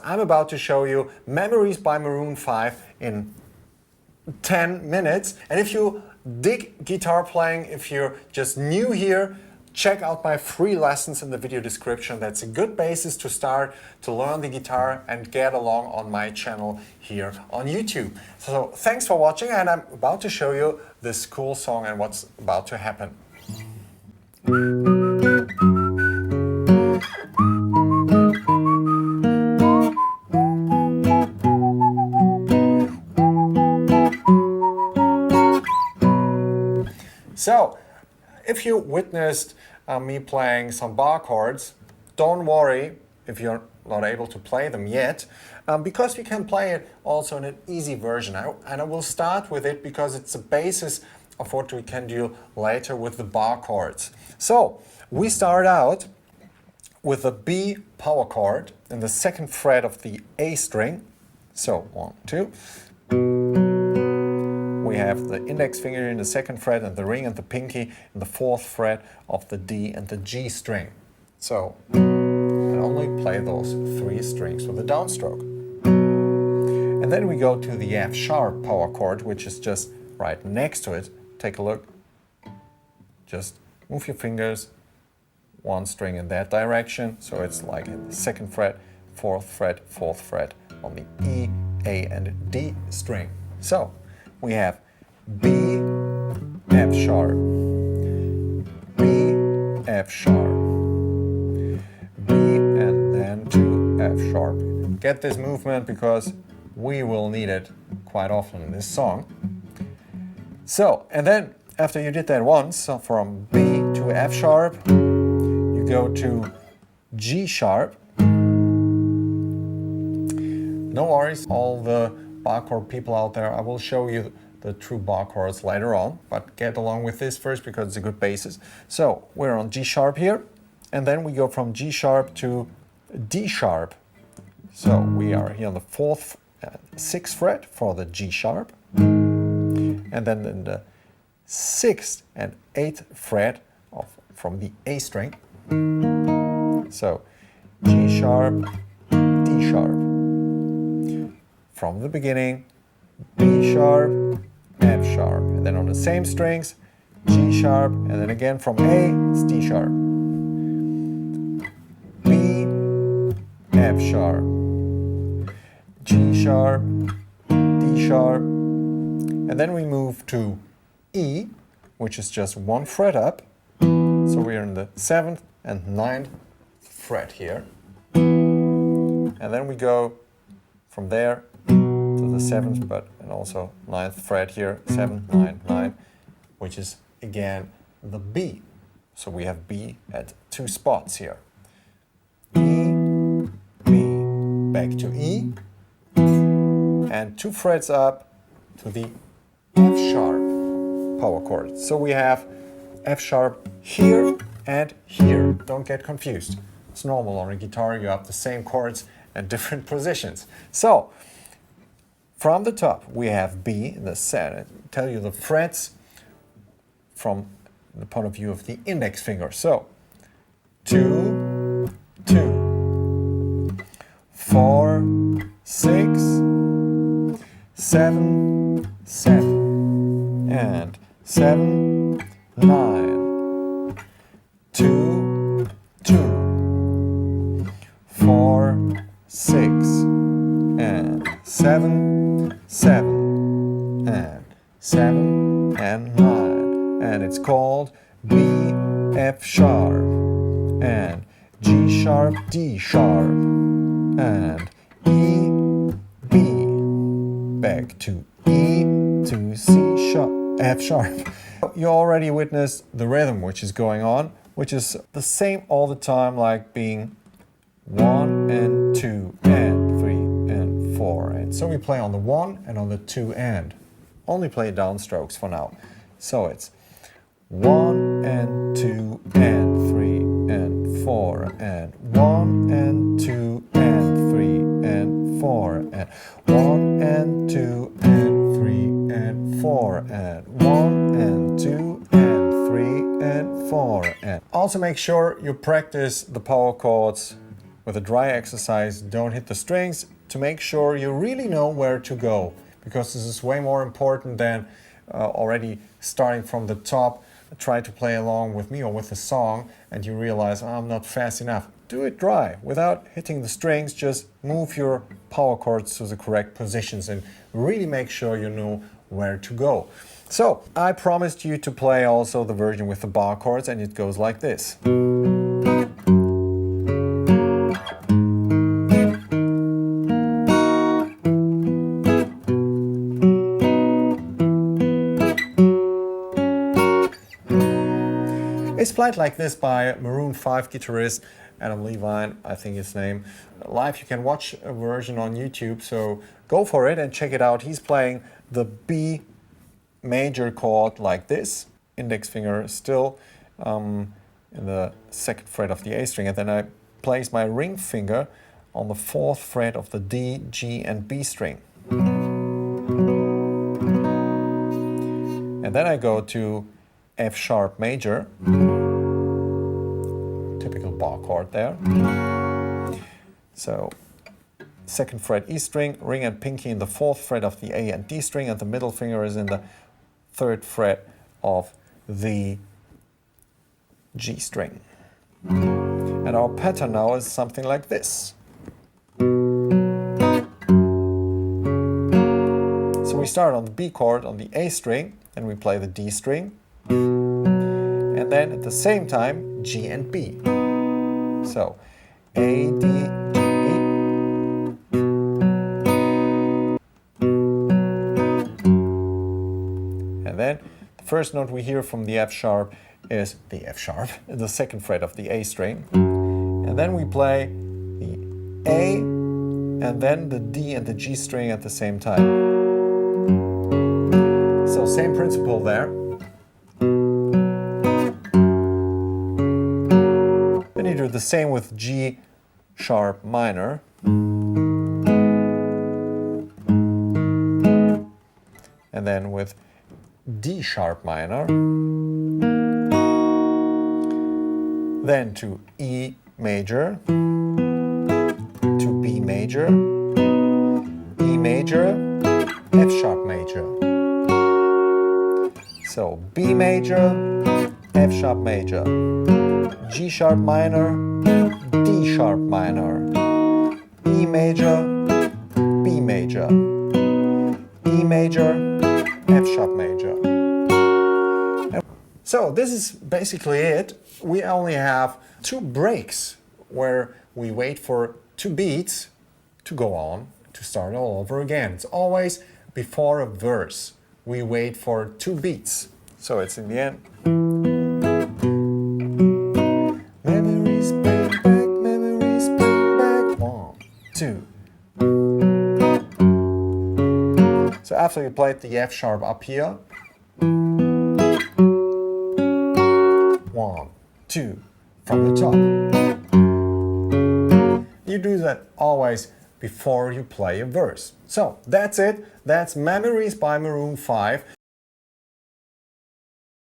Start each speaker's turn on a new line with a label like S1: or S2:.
S1: I'm about to show you Memories by Maroon 5 in 10 minutes. And if you dig guitar playing, if you're just new here, check out my free lessons in the video description. That's a good basis to start to learn the guitar and get along on my channel here on YouTube. So thanks for watching, and I'm about to show you this cool song and what's about to happen. So, if you witnessed me playing some bar chords, don't worry if you're not able to play them yet, because we can play it also in an easy version. And I will start with it because it's the basis of what we can do later with the bar chords. So, we start out with the B power chord in the 2nd fret of the A string. So, 1, 2. We have the index finger in the 2nd fret and the ring and the pinky in the 4th fret of the D and the G string. So I only play those 3 strings with a downstroke. And then we go to the F sharp power chord, which is just right next to it. Take a look. Just move your fingers 1 string in that direction. So it's like in the 2nd fret, 4th fret, 4th fret on the E, A and D string. So we have B, F sharp, B, F sharp, B, and then to F sharp. Get this movement because we will need it quite often in this song. So, and then after you did that once, so from B to F sharp, you go to G sharp. No worries, all the bar chord people out there, I will show you the true bar chords later on, but get along with this first because it's a good basis. So we're on G sharp here, and then we go from G sharp to D sharp. So we are here on the 4th, 6th fret for the G sharp, and then in the 6th and 8th fret from the A string. So G sharp, D sharp. From the beginning, B sharp, F sharp, and then on the same strings, G sharp, and then again from A, it's D sharp, B, F sharp, G sharp, D sharp, and then we move to E, which is just 1 fret up, so we're in the 7th and 9th fret here, and then we go from there to the 7th, but and also 9th fret here, 7, 9, 9, which is again the B. So we have B at 2 spots here. E, B, back to E, and 2 frets up to the F sharp power chord. So we have F sharp here and here. Don't get confused. It's normal on a guitar, you have the same chords and different positions. So from the top, we have B in the set. I tell you the frets from the point of view of the index finger. So 2, 2, 4, 6, 7, 7, and 7, 9, 2, 2, 4, 6, and 7, 7, and 7, and 9. And it's called B, F sharp, and G sharp, D sharp, and E, B, back to E, to C sharp, F sharp. You already witnessed the rhythm which is going on, which is the same all the time, like being 1 and 2 and 3 and 4. And so we play on the 1 and on the 2 and. Only play downstrokes for now. So it's 1 and 2 and 3 and 4 and 1 and 2 and 3 and 4 and 1 and 2 and 3 and 4 and 1 and 2 and 3 and 4 and. Also make sure you practice the power chords with a dry exercise, don't hit the strings, to make sure you really know where to go, because this is way more important than already starting from the top. Try to play along with me or with the song and you realize, oh, I'm not fast enough. Do it dry without hitting the strings. Just move your power chords to the correct positions and really make sure you know where to go. So I promised you to play also the version with the bar chords, and it goes like this. It's played like this by Maroon 5 guitarist Adam Levine, I think his name. Live, you can watch a version on YouTube, so go for it and check it out. He's playing the B major chord like this, index finger still in the 2nd fret of the A string, and then I place my ring finger on the 4th fret of the D, G and B string. And then I go to F sharp major, typical bar chord there. So 2nd fret E string, ring and pinky in the 4th fret of the A and D string, and the middle finger is in the 3rd fret of the G string. And our pattern now is something like this. So we start on the B chord on the A string, and we play the D string, and then at the same time G and B. So A, D, G, E. And then the first note we hear from the F sharp is the F sharp, the 2nd fret of the A string. And then we play the A and then the D and the G string at the same time. So same principle there. Then you do the same with G sharp minor. And then with D sharp minor. Then to E major, to B major, E major, F sharp major. So B major, F sharp major, G sharp minor, D sharp minor, E major, B major, E major, F sharp major. So this is basically it. We only have 2 breaks where we wait for 2 beats to go on, to start all over again. It's always before a verse. We wait for 2 beats. So it's in the end. Memories bring back, memories bring back. 1, 2. So after you played the F sharp up here, 1, 2, from the top. You do that always before you play a verse. So that's it. That's Memories by Maroon 5.